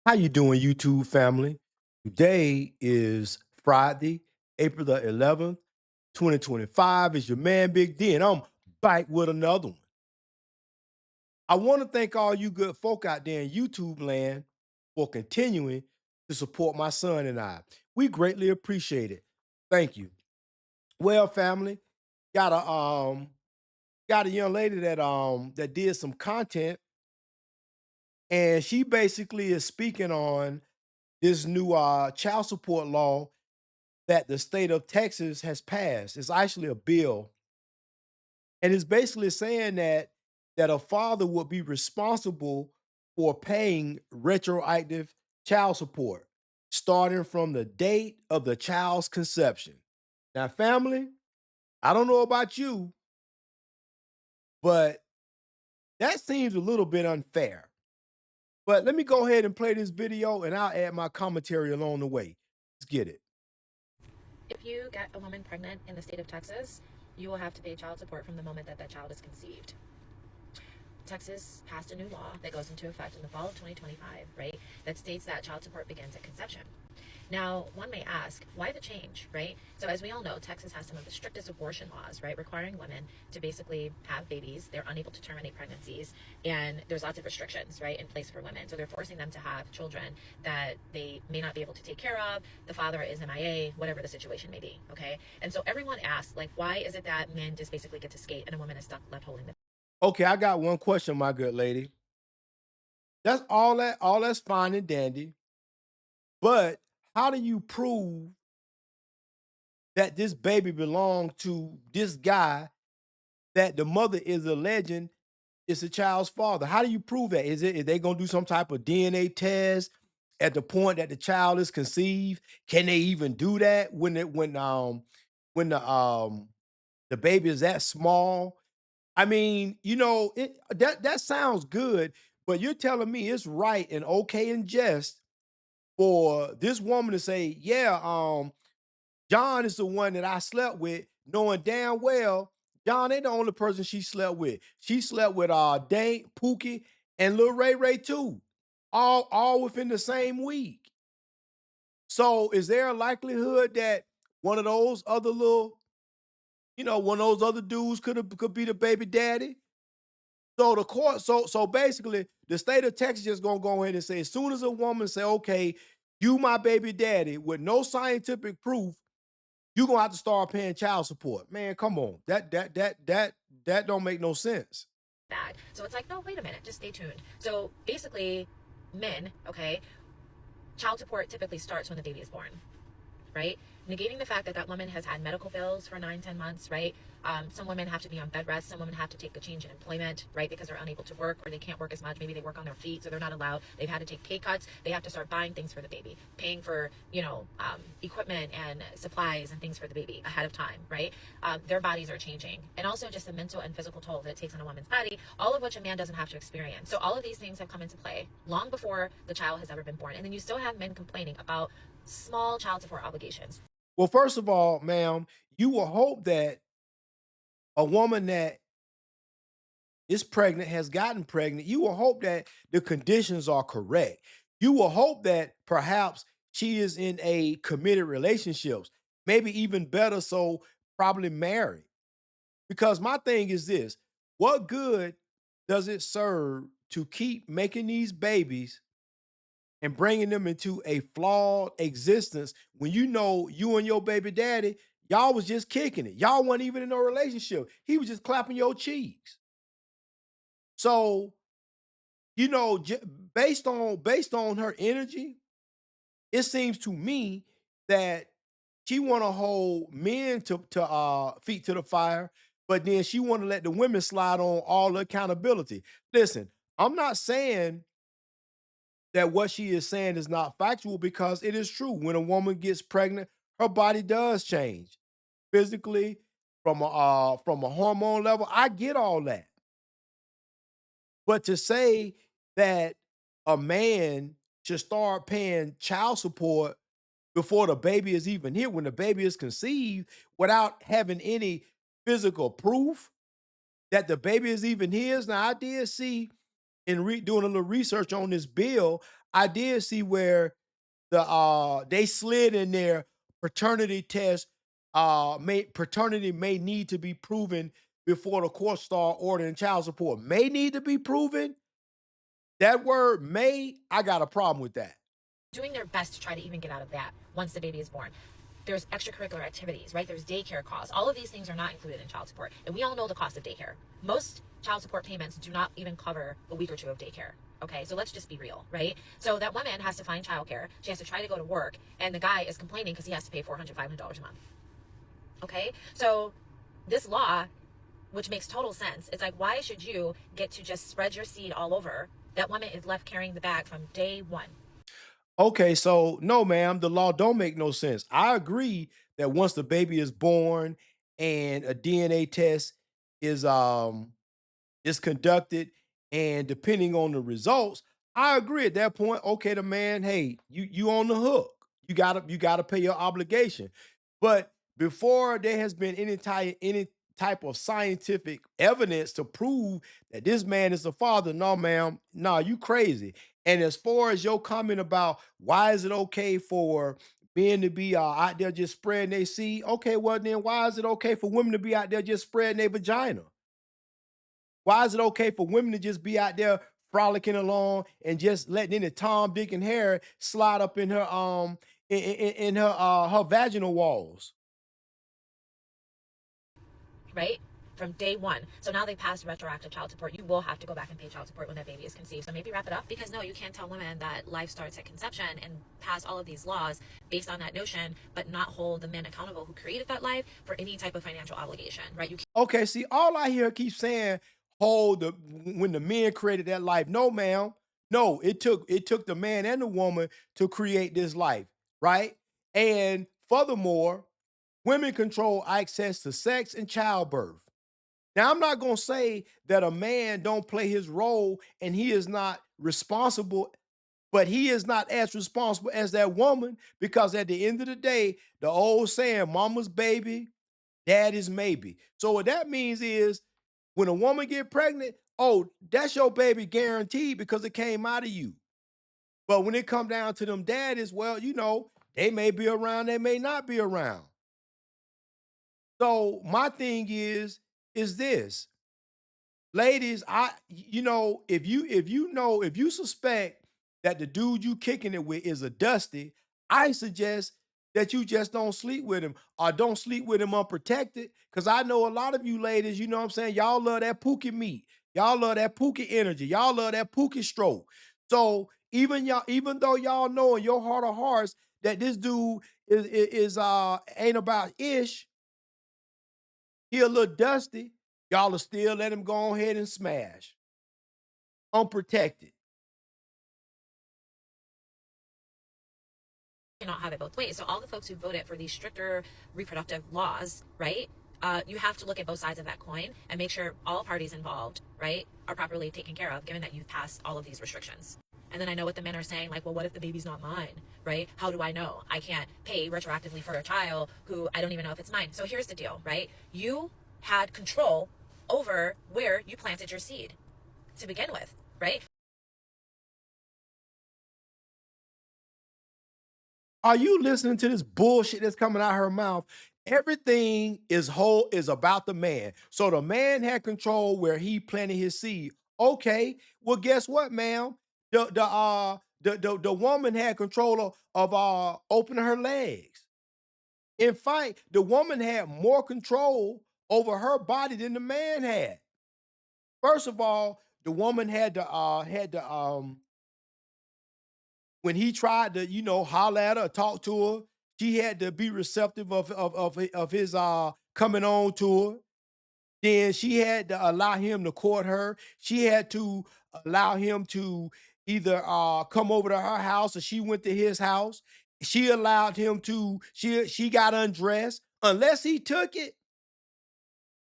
How you doing, YouTube family? Today is Friday, April the 11th, 2025. It's your man, Big D, and I'm back with another one. I want to thank all you good folk out there in YouTube land for continuing to support my son and I. We greatly appreciate it. Thank you. Well, family, got a young lady that did some content, and she basically is speaking on this new child support law that the state of Texas has passed. It's actually a bill, and it's basically saying that a father would be responsible for paying retroactive child support starting from the date of the child's conception. Now, family, I don't know about you, but that seems a little bit unfair. But let me go ahead and play this video and I'll add my commentary along the way. Let's get it. If you get a woman pregnant in the state of Texas, you will have to pay child support from the moment that that child is conceived. Texas passed a new law that goes into effect in the fall of 2025, right? That states that child support begins at conception. Now, one may ask, why the change, right? So as we all know, Texas has some of the strictest abortion laws, right? Requiring women to basically have babies. They're unable to terminate pregnancies. And there's lots of restrictions, right, in place for women. So they're forcing them to have children that they may not be able to take care of. The father is MIA, whatever the situation may be, okay? And so everyone asks, like, why is it that men just basically get to skate and a woman is stuck left holding the... Okay, I got one question, my good lady. All that's fine and dandy. But how do you prove that this baby belonged to this guy that the mother is alleging is the child's father? How do you prove that? Is they gonna do some type of DNA test at the point that the child is conceived? Can they even do that when the baby is that small? I mean, that sounds good, but you're telling me it's right and okay and just for this woman to say, yeah, John is the one that I slept with, knowing damn well John ain't the only person she slept with. She slept with Dane, Pookie, and Lil Ray Ray too, all within the same week. So is there a likelihood that one of those other one of those other dudes could be the baby daddy? So the court, so basically, the state of Texas just gonna go ahead and say, as soon as a woman say, "Okay, you my baby daddy," with no scientific proof, you gonna have to start paying child support. Man, come on, that don't make no sense. bad. So it's like, no, wait a minute, just stay tuned. So basically, men, okay, child support typically starts when the baby is born, right? Negating the fact that that woman has had medical bills for 9-10 months, right? Some women have to be on bed rest. Some women have to take a change in employment, right? Because they're unable to work or they can't work as much. Maybe they work on their feet, so they're not allowed. They've had to take pay cuts. They have to start buying things for the baby, paying for, equipment and supplies and things for the baby ahead of time, right? Their bodies are changing. And also just the mental and physical toll that it takes on a woman's body, all of which a man doesn't have to experience. So all of these things have come into play long before the child has ever been born. And then you still have men complaining about small child support obligations. Well, first of all, ma'am, you will hope that a woman that is pregnant, has gotten pregnant, you will hope that the conditions are correct. You will hope that perhaps she is in a committed relationships, maybe even better so, probably married. Because my thing is this, what good does it serve to keep making these babies and bringing them into a flawed existence when you know you and your baby daddy, y'all was just kicking it. Y'all weren't even in no relationship. He was just clapping your cheeks. So, based on her energy, it seems to me that she want to hold men to feet to the fire, but then she want to let the women slide on all the accountability. Listen, I'm not saying that what she is saying is not factual because it is true. When a woman gets pregnant, her body does change physically from a hormone level. I get all that. But to say that a man should start paying child support before the baby is even here, when the baby is conceived, without having any physical proof that the baby is even his. Now, I did see in doing a little research on this bill, I did see where they slid in there paternity test may paternity may need to be proven before the court start ordering child support. May need to be proven. That word may, I got a problem with that. Doing their best to try to even get out of that once the baby is born. There's extracurricular activities, right? There's daycare costs. All of these things are not included in child support. And we all know the cost of daycare. Most child support payments do not even cover a week or two of daycare. Okay, so let's just be real, right? So that woman has to find childcare. She has to try to go to work, and the guy is complaining because he has to pay $400, $500 a month. Okay, so this law, which makes total sense, it's like, why should you get to just spread your seed all over? That woman is left carrying the bag from day one. Okay, so no, ma'am, the law don't make no sense. I agree that once the baby is born and a DNA test is is conducted, and depending on the results, I agree at that point. Okay, the man, hey, you on the hook. You gotta pay your obligation. But before there has been any type of scientific evidence to prove that this man is the father, no, ma'am, no, you crazy. And as far as your comment about why is it okay for men to be out there just spreading their seed, okay, well then why is it okay for women to be out there just spreading their vagina? Why is it okay for women to just be out there frolicking along and just letting any Tom, Dick, and Harry slide up in her in her her vaginal walls? Right? From day one. So now they passed retroactive child support. You will have to go back and pay child support when that baby is conceived. So maybe wrap it up, because no, you can't tell women that life starts at conception and pass all of these laws based on that notion, but not hold the men accountable who created that life for any type of financial obligation, right? You Okay, see, all I hear keep saying, hold the when the men created that life. No, ma'am. No, it took the man and the woman to create this life, right? And furthermore, women control access to sex and childbirth. Now, I'm not going to say that a man don't play his role and he is not responsible, but he is not as responsible as that woman, because at the end of the day, the old saying, mama's baby, daddy's maybe. So what that means is when a woman get pregnant, oh, that's your baby guaranteed because it came out of you. But when it come down to them daddies, well, they may be around, they may not be around. So my thing is this, ladies, if you suspect that the dude you kicking it with is a dusty, I suggest that you just don't sleep with him, or don't sleep with him unprotected. Cause I know a lot of you ladies, you know what I'm saying, y'all love that pookie meat. Y'all love that pookie energy. Y'all love that pookie stroke. So even though y'all know in your heart of hearts that this dude is ain't about ish, he a little dusty, y'all will still let him go ahead and smash unprotected. cannot have it both ways. So all the folks who voted for these stricter reproductive laws, right? You have to look at both sides of that coin and make sure all parties involved, right, are properly taken care of, given that you've passed all of these restrictions. And then I know what the men are saying, like, well, what if the baby's not mine, right? How do I know? I can't pay retroactively for a child who I don't even know if it's mine. So here's the deal, right? You had control over where you planted your seed to begin with, right? Are you listening to this bullshit that's coming out her mouth? Everything is about the man. So the man had control where he planted his seed. Okay, well, guess what, ma'am? The woman had control of opening her legs. In fact, the woman had more control over her body than the man had. First of all, the woman had to when he tried to, holler at her, talk to her, she had to be receptive of his coming on to her. Then she had to allow him to court her. She had to allow him to either come over to her house, or she went to his house. She allowed him to, she got undressed. Unless he took it,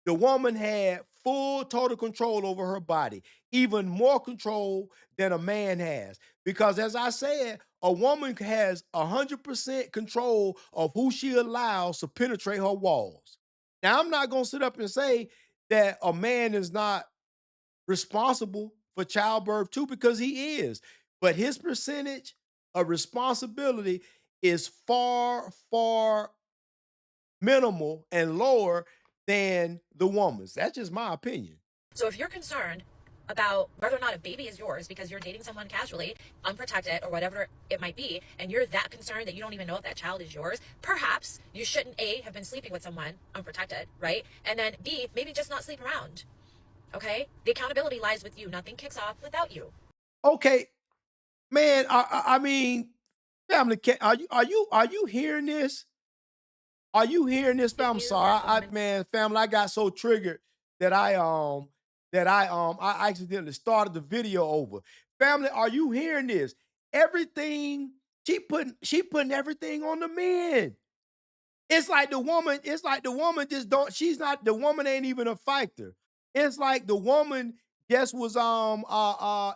the woman had full total control over her body, even more control than a man has. Because as I said, a woman has 100% control of who she allows to penetrate her walls. Now, I'm not going to sit up and say that a man is not responsible for childbirth too, because he is. But his percentage of responsibility is far, far minimal and lower than the woman's. That's just my opinion. So if you're concerned about whether or not a baby is yours because you're dating someone casually, unprotected, or whatever it might be, and you're that concerned that you don't even know if that child is yours, perhaps you shouldn't A, have been sleeping with someone unprotected, right? And then B, maybe just not sleep around. Okay? The accountability lies with you. Nothing kicks off without you. Okay, man. I mean, family, are you hearing this? Are you hearing this, fam? If I'm you sorry. as a I woman man, family, I got so triggered that I accidentally started the video over. Family, are you hearing this? Everything she putting everything on the men. It's like the woman just don't she's not the woman ain't even a factor. It's like the woman just was I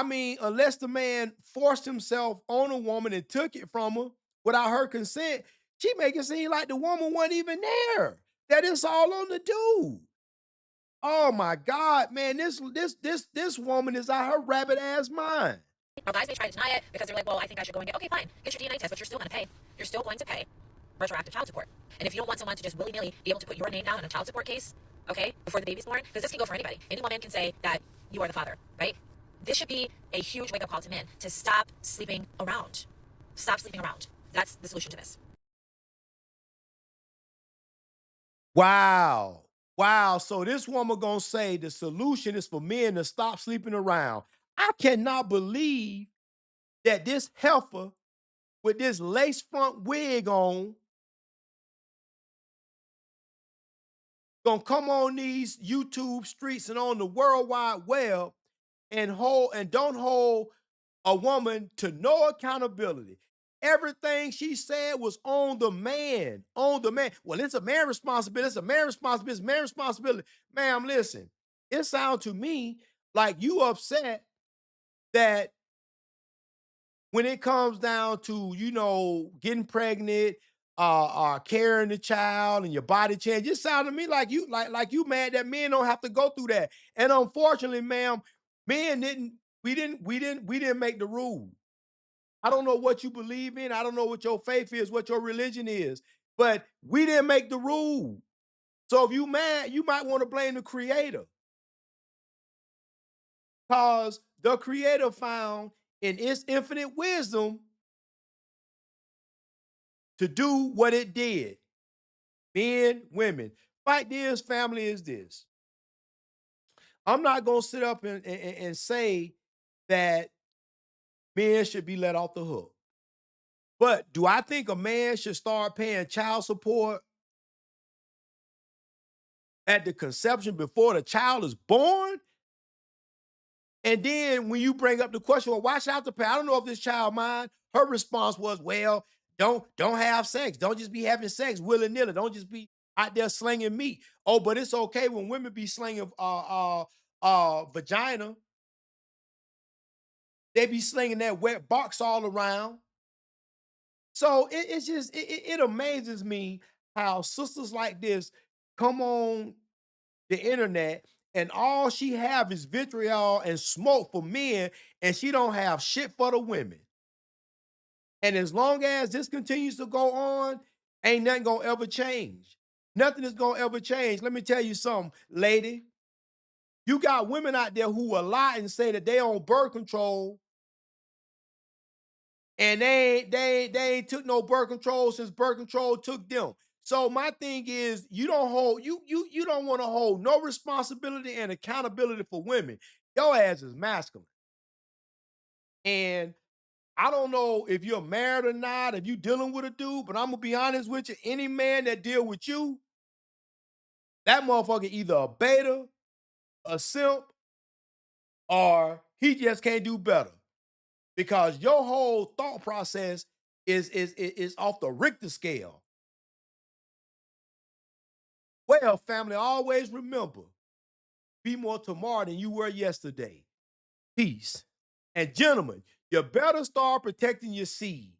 mean, unless the man forced himself on a woman and took it from her without her consent, she make it seem like the woman wasn't even there. That it's all on the dude. Oh my God, man, this woman is out her rabbit ass mind. Now, guys may try to deny it because they're like, well, I think I should go and get, okay, fine, get your DNA test, but you're still going to pay. You're still going to pay retroactive child support. And if you don't want someone to just willy nilly be able to put your name down in a child support case, okay, before the baby's born, because this can go for anybody. Any woman can say that you are the father, right? This should be a huge wake up call to men to stop sleeping around. Stop sleeping around. That's the solution to this. Wow. Wow. So this woman gonna say the solution is for men to stop sleeping around. I cannot believe that this heifer with this lace front wig on gonna come on these YouTube streets and on the World Wide Web and don't hold a woman to no accountability. Everything she said was on the man. On the man. Well, it's a man responsibility. It's a man responsibility. It's a man responsibility. Ma'am, listen. It sounds to me like you upset that when it comes down to, getting pregnant, carrying the child and your body change, it sounds to me like you mad that men don't have to go through that. And unfortunately, ma'am, men didn't we didn't make the rule. I don't know what you believe in. I don't know what your faith is, what your religion is, but we didn't make the rule. So if you mad, you might want to blame the creator. Because the creator found in its infinite wisdom to do what it did. Men, women. Fact is, family is this. I'm not gonna sit up and say that men should be let off the hook. But do I think a man should start paying child support at the conception before the child is born? And then when you bring up the question, well, why should I have to pay? I don't know if this child mine. Her response was, well, don't have sex. Don't just be having sex willy-nilly. Don't just be out there slinging meat. Oh, but it's okay when women be slinging vagina. They be slinging that wet box all around. So it's just it amazes me how sisters like this come on the internet and all she have is vitriol and smoke for men and she don't have shit for the women. And as long as this continues to go on, ain't nothing gonna ever change. Nothing is gonna ever change. Let me tell you something, lady. You got women out there who will lie and say that they on birth control and they ain't took no birth control since birth control took them. So my thing is, you don't want to hold no responsibility and accountability for women. Your ass is masculine, and I don't know if you're married or not, if you dealing with a dude, but I'm gonna be honest with you. Any man that deal with you, that motherfucker either a beta, a simp, or he just can't do better because your whole thought process is off the Richter scale. Well, family, always remember, be more tomorrow than you were yesterday. Peace. And gentlemen, you better start protecting your seed.